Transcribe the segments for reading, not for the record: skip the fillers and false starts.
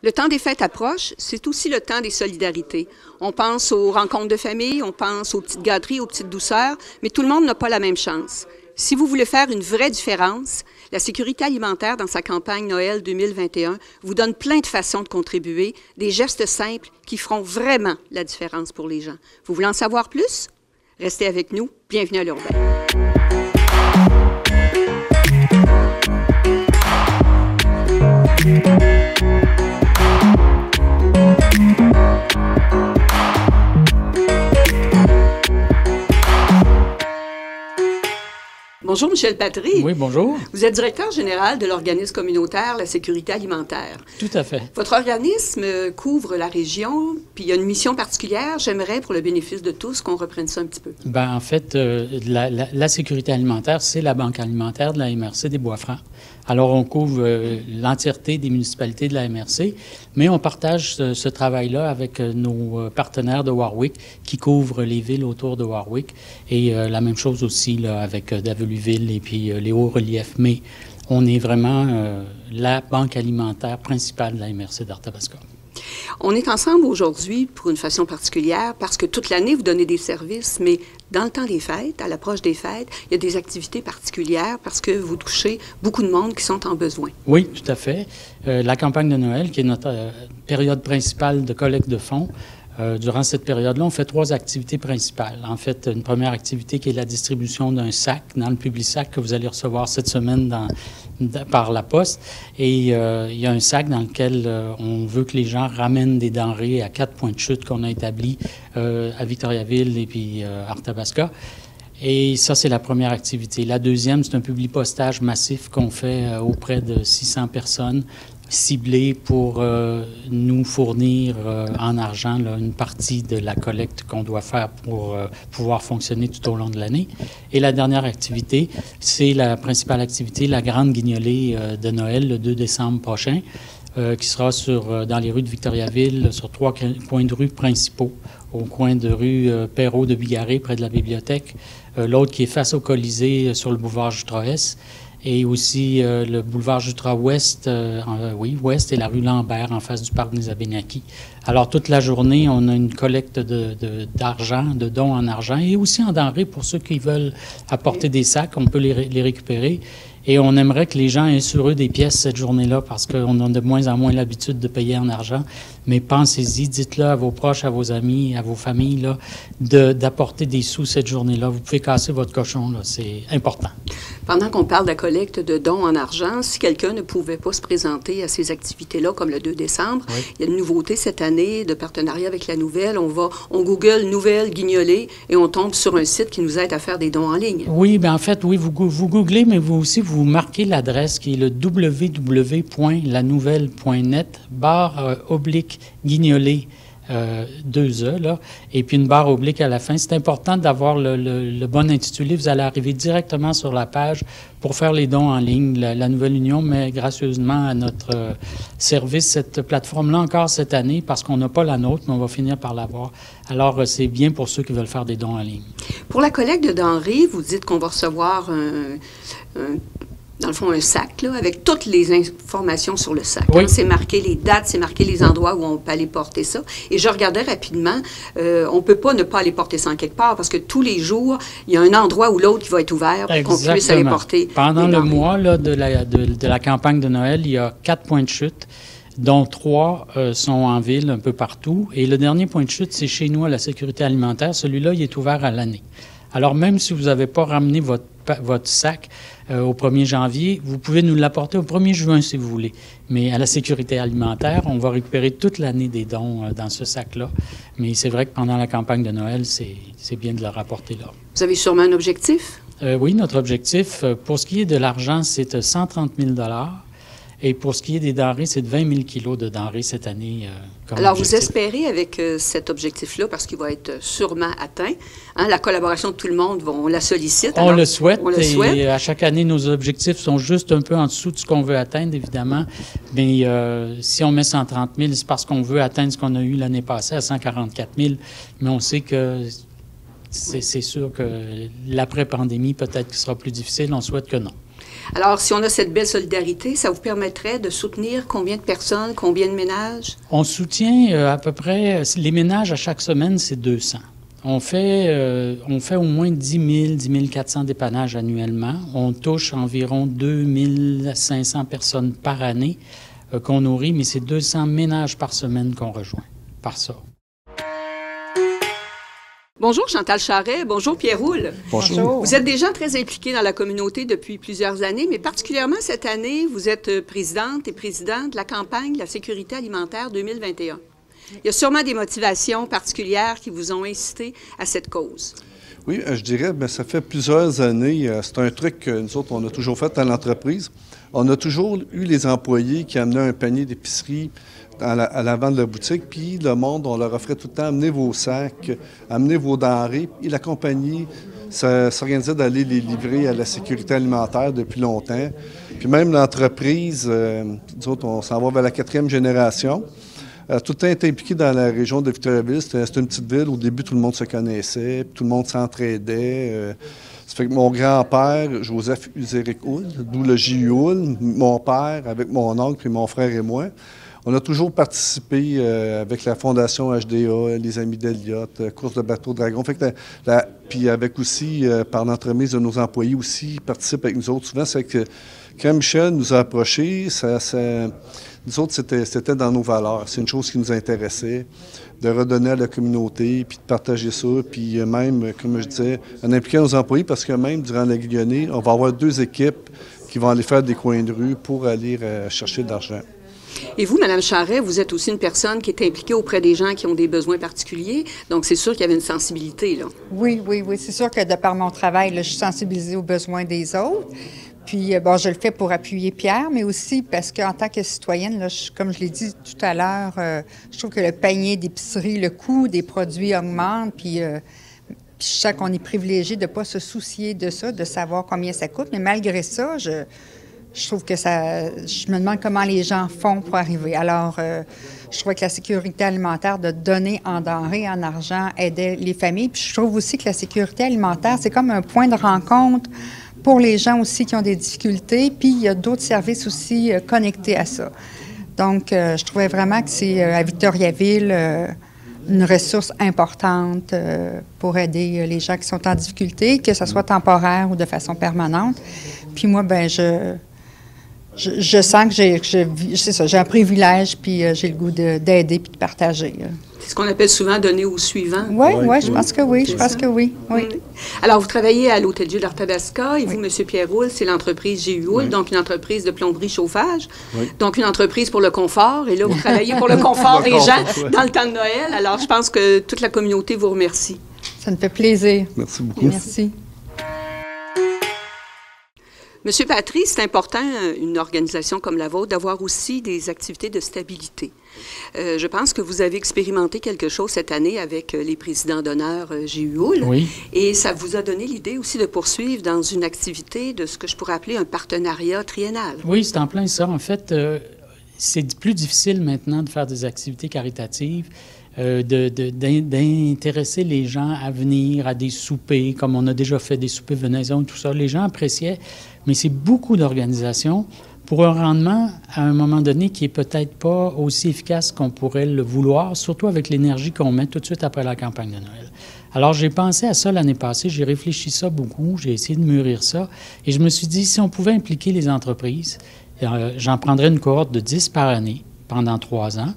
Le temps des fêtes approche, c'est aussi le temps des solidarités. On pense aux rencontres de famille, on pense aux petites gâteries, aux petites douceurs, mais tout le monde n'a pas la même chance. Si vous voulez faire une vraie différence, la Sécurité alimentaire, dans sa campagne Noël 2021, vous donne plein de façons de contribuer, des gestes simples qui feront vraiment la différence pour les gens. Vous voulez en savoir plus? Restez avec nous. Bienvenue à l'Urbain. Bonjour, Michel Patry. Oui, bonjour. Vous êtes directeur général de l'organisme communautaire La Sécurité alimentaire. Tout à fait. Votre organisme couvre la région, puis il y a une mission particulière. J'aimerais, pour le bénéfice de tous, qu'on reprenne ça un petit peu. En fait, la sécurité alimentaire, c'est la banque alimentaire de la MRC des Bois-Francs. Alors, on couvre l'entièreté des municipalités de la MRC, mais on partage ce travail-là avec nos partenaires de Warwick qui couvrent les villes autour de Warwick et la même chose aussi là, avec Daveluy-Ville et puis les hauts-reliefs. Mais on est vraiment la banque alimentaire principale de la MRC d'Arthabasca. On est ensemble aujourd'hui pour une façon particulière parce que toute l'année, vous donnez des services, mais dans le temps des fêtes, à l'approche des fêtes, il y a des activités particulières parce que vous touchez beaucoup de monde qui sont en besoin. Oui, tout à fait. La campagne de Noël, qui est notre période principale de collecte de fonds, durant cette période-là, on fait 3 activités principales. En fait, une première activité qui est la distribution d'un sac dans le Publisac que vous allez recevoir cette semaine par la poste. Et il y a un sac dans lequel on veut que les gens ramènent des denrées à 4 points de chute qu'on a établis à Victoriaville et puis Arthabasca. Et ça, c'est la première activité. La deuxième, c'est un publipostage massif qu'on fait auprès de 600 personnes ciblées pour nous fournir en argent là, une partie de la collecte qu'on doit faire pour pouvoir fonctionner tout au long de l'année. Et la dernière activité, c'est la principale activité, la grande guignolée de Noël le 2 décembre prochain, qui sera dans les rues de Victoriaville, sur 3 coins de rue principaux. Au coin de rue Perrault de Bigarré, près de la bibliothèque. L'autre qui est face au Colisée sur le boulevard Jutras-Est. Et aussi le boulevard Jutras-Ouest, ouest et la rue Lambert en face du parc des Abénaquis. Alors, toute la journée, on a une collecte d'argent, de dons en argent et aussi en denrées pour ceux qui veulent apporter des sacs. On peut les récupérer. Et on aimerait que les gens aient sur eux des pièces cette journée-là parce qu'on a de moins en moins l'habitude de payer en argent. Mais pensez-y, dites-le à vos proches, à vos amis, à vos familles, là, d'apporter des sous cette journée-là. Vous pouvez casser votre cochon, là, c'est important. Pendant qu'on parle de la collecte de dons en argent, si quelqu'un ne pouvait pas se présenter à ces activités-là, comme le 2 décembre, oui. Il y a une nouveauté cette année de partenariat avec la Nouvelle. On Google Nouvelle Guignolée et on tombe sur un site qui nous aide à faire des dons en ligne. Oui, bien en fait, oui, vous googlez, mais vous aussi, vous marquez l'adresse qui est le www.lanouvelle.net/guignolée. 2 E, là, et puis une barre oblique à la fin. C'est important d'avoir le bon intitulé. Vous allez arriver directement sur la page pour faire les dons en ligne. La Nouvelle Union met gracieusement à notre service cette plateforme-là encore cette année parce qu'on n'a pas la nôtre, mais on va finir par l'avoir. Alors, c'est bien pour ceux qui veulent faire des dons en ligne. Pour la collecte de denrées, vous dites qu'on va recevoir dans le fond, un sac, là, avec toutes les informations sur le sac. Oui. Hein, c'est marqué les dates, c'est marqué les endroits où on peut aller porter ça. Et je regardais rapidement, on ne peut pas ne pas aller porter ça en quelque part, parce que tous les jours, il y a un endroit ou l'autre qui va être ouvert pour qu'on puisse aller porter. Pendant le mois là, de la campagne de Noël, il y a 4 points de chute, dont 3 sont en ville, un peu partout. Et le dernier point de chute, c'est chez nous, à la Sécurité alimentaire. Celui-là, il est ouvert à l'année. Alors, même si vous n'avez pas ramené votre sac au 1er janvier, vous pouvez nous l'apporter au 1er juin si vous voulez. Mais à la Sécurité alimentaire, on va récupérer toute l'année des dons dans ce sac-là. Mais c'est vrai que pendant la campagne de Noël, c'est bien de le rapporter là. Vous avez sûrement un objectif? Oui, notre objectif, pour ce qui est de l'argent, c'est 130 000 $. Et pour ce qui est des denrées, c'est de 20 000 kilos de denrées cette année. Alors, objectif. Vous espérez avec cet objectif-là, parce qu'il va être sûrement atteint, hein, la collaboration de tout le monde, on la sollicite. On le souhaite. Et à chaque année, nos objectifs sont juste un peu en dessous de ce qu'on veut atteindre, évidemment. Mais si on met 130 000, c'est parce qu'on veut atteindre ce qu'on a eu l'année passée à 144 000. Mais on sait que c'est sûr que l'après-pandémie, peut-être qu'il sera plus difficile. On souhaite que non. Alors, si on a cette belle solidarité, ça vous permettrait de soutenir combien de personnes, combien de ménages? On soutient à peu près, les ménages à chaque semaine, c'est 200. On fait au moins 10 400 dépannages annuellement. On touche environ 2 500 personnes par année qu'on nourrit, mais c'est 200 ménages par semaine qu'on rejoint par ça. Bonjour Chantal Charret, bonjour Pierre Roule. Bonjour. Vous êtes des gens très impliqués dans la communauté depuis plusieurs années, mais particulièrement cette année, vous êtes présidente et président de la campagne de la sécurité alimentaire 2021. Il y a sûrement des motivations particulières qui vous ont incité à cette cause. Oui, je dirais, bien, ça fait plusieurs années. C'est un truc que nous autres, on a toujours fait dans l'entreprise. On a toujours eu les employés qui amenaient un panier d'épicerie à l'avant de la boutique, puis le monde, on leur offrait tout le temps, amenez vos sacs, amenez vos denrées. Et la compagnie s'organisait d'aller les livrer à la sécurité alimentaire depuis longtemps. Puis même l'entreprise, nous autres, on s'en va vers la 4e génération. Tout le temps été impliqué dans la région de Victoriaville. C'était une petite ville. Au début, tout le monde se connaissait, tout le monde s'entraidait. Ça fait que mon grand-père, Joseph Uséric Houle, d'où le J. Houle, mon père, avec mon oncle, puis mon frère et moi, on a toujours participé avec la Fondation HDA, les Amis d'Eliott, course de bateau Dragon. Fait que puis avec aussi, par l'entremise de nos employés aussi, ils participent avec nous autres. Souvent, c'est que quand Michel nous a approchés, nous autres, c'était dans nos valeurs. C'est une chose qui nous intéressait, de redonner à la communauté, puis de partager ça. Puis même, comme je disais, en impliquant nos employés, parce que même durant la Guillonnée, on va avoir 2 équipes qui vont aller faire des coins de rue pour aller chercher de l'argent. Et vous, Mme Charret, vous êtes aussi une personne qui est impliquée auprès des gens qui ont des besoins particuliers. Donc, c'est sûr qu'il y avait une sensibilité, là. Oui. C'est sûr que de par mon travail, là, je suis sensibilisée aux besoins des autres. Puis, bon, je le fais pour appuyer Pierre, mais aussi parce qu'en tant que citoyenne, là, comme je l'ai dit tout à l'heure, je trouve que le panier d'épicerie, le coût des produits augmente, puis je sais qu'on est privilégié de ne pas se soucier de ça, de savoir combien ça coûte. Mais malgré ça, je trouve que je me demande comment les gens font pour arriver. Alors, je trouvais que la sécurité alimentaire, de donner en denrées, en argent, aidait les familles. Puis je trouve aussi que la sécurité alimentaire, c'est comme un point de rencontre pour les gens aussi qui ont des difficultés. Puis il y a d'autres services aussi connectés à ça. Donc, je trouvais vraiment que c'est à Victoriaville une ressource importante pour aider les gens qui sont en difficulté, que ce soit temporaire ou de façon permanente. Puis moi, ben je sens que j'ai un privilège, puis j'ai le goût d'aider puis de partager. C'est ce qu'on appelle souvent donner au suivant. Oui, je pense que oui. Je pense que oui. Alors, vous travaillez à l'Hôtel-Dieu d'Arthabasca et vous, M. Pierre Roule, c'est l'entreprise J. Houle, donc une entreprise de plomberie-chauffage, donc une entreprise pour le confort. Et là, vous travaillez pour le confort des gens dans le temps de Noël. Alors, je pense que toute la communauté vous remercie. Ça me fait plaisir. Merci beaucoup. Merci. Monsieur Patry, c'est important, une organisation comme la vôtre, d'avoir aussi des activités de stabilité. Je pense que vous avez expérimenté quelque chose cette année avec les présidents d'honneur J.U. Houle. Oui. Et ça vous a donné l'idée aussi de poursuivre dans une activité de ce que je pourrais appeler un partenariat triennal. Oui, c'est en plein ça. En fait, c'est plus difficile maintenant de faire des activités caritatives. D'intéresser les gens à venir à des soupers, comme on a déjà fait des soupers venaison et tout ça. Les gens appréciaient, mais c'est beaucoup d'organisations pour un rendement, à un moment donné, qui est peut-être pas aussi efficace qu'on pourrait le vouloir, surtout avec l'énergie qu'on met tout de suite après la campagne de Noël. Alors, j'ai pensé à ça l'année passée, j'ai réfléchi ça beaucoup, j'ai essayé de mûrir ça, et je me suis dit, si on pouvait impliquer les entreprises, j'en prendrais une cohorte de 10 par année pendant 3 ans.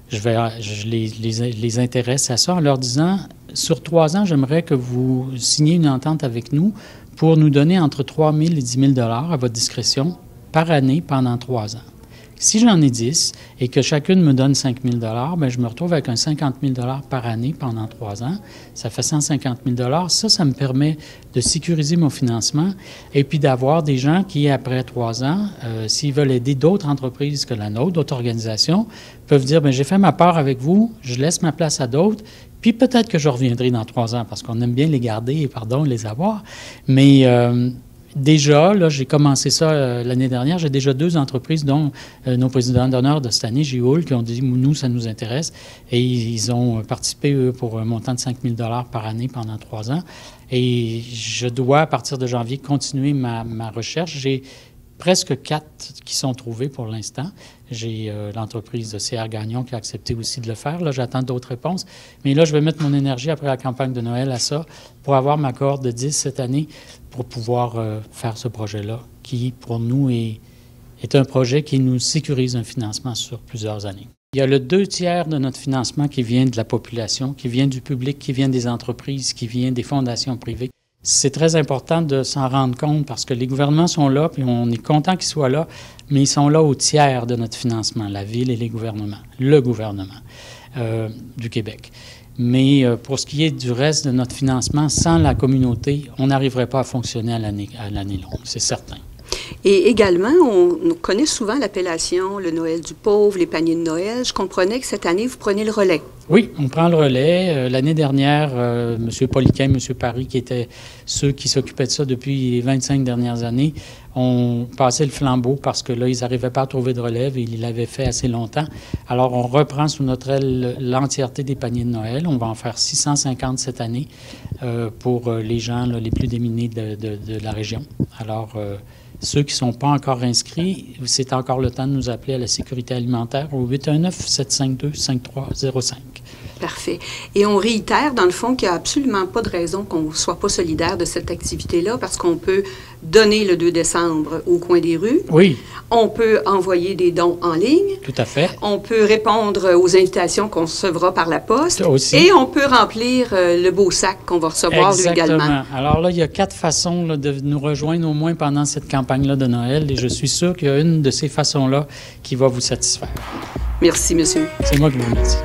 Je les intéresse à ça en leur disant, sur 3 ans, j'aimerais que vous signiez une entente avec nous pour nous donner entre 3 000 et 10 000 à votre discrétion par année pendant 3 ans. Si j'en ai 10 et que chacune me donne 5 000 bien, je me retrouve avec un 50 000 par année pendant 3 ans. Ça fait 150 000 Ça me permet de sécuriser mon financement et puis d'avoir des gens qui, après 3 ans, s'ils veulent aider d'autres entreprises que la nôtre, d'autres organisations, peuvent dire, bien, j'ai fait ma part avec vous, je laisse ma place à d'autres, puis peut-être que je reviendrai dans 3 ans parce qu'on aime bien les garder et, les avoir. Mais déjà, là, j'ai commencé ça l'année dernière. J'ai déjà 2 entreprises, dont nos présidents d'honneur de cette année, J-Hull, qui ont dit, nous, ça nous intéresse. Et ils ont participé, eux, pour un montant de 5 000 $ par année pendant 3 ans. Et je dois, à partir de janvier, continuer ma recherche. J'ai presque 4 qui sont trouvés pour l'instant. J'ai l'entreprise de CR Gagnon qui a accepté aussi de le faire. Là, j'attends d'autres réponses. Mais là, je vais mettre mon énergie après la campagne de Noël à ça pour avoir ma cohorte de 10 cette année pour pouvoir faire ce projet-là qui, pour nous, est un projet qui nous sécurise un financement sur plusieurs années. Il y a le 2/3 de notre financement qui vient de la population, qui vient du public, qui vient des entreprises, qui vient des fondations privées. C'est très important de s'en rendre compte parce que les gouvernements sont là, puis on est content qu'ils soient là, mais ils sont là au tiers de notre financement, la Ville et les gouvernements, le gouvernement du Québec. Mais pour ce qui est du reste de notre financement, sans la communauté, on n'arriverait pas à fonctionner à l'année longue, c'est certain. Et également, on connaît souvent l'appellation le Noël du pauvre, les paniers de Noël. Je comprenais que cette année, vous prenez le relais. Oui, on prend le relais. L'année dernière, M. Poliquin, M. Paris, qui étaient ceux qui s'occupaient de ça depuis les 25 dernières années, ont passé le flambeau parce que là, ils n'arrivaient pas à trouver de relève et ils l'avaient fait assez longtemps. Alors, on reprend sous notre aile l'entièreté des paniers de Noël. On va en faire 650 cette année pour les gens les plus démunis de la région. Alors, ceux qui ne sont pas encore inscrits, c'est encore le temps de nous appeler à la sécurité alimentaire au 819-752-5305. Parfait. Et on réitère, dans le fond, qu'il n'y a absolument pas de raison qu'on ne soit pas solidaire de cette activité-là parce qu'on peut donner le 2 décembre au coin des rues. Oui. On peut envoyer des dons en ligne. Tout à fait. On peut répondre aux invitations qu'on recevra par la poste. Aussi. Et on peut remplir le beau sac qu'on va recevoir lui également. Exactement. Alors là, il y a 4 façons là, de nous rejoindre au moins pendant cette campagne-là de Noël et je suis sûr qu'il y a une de ces façons-là qui va vous satisfaire. Merci, monsieur. C'est moi qui vous remercie.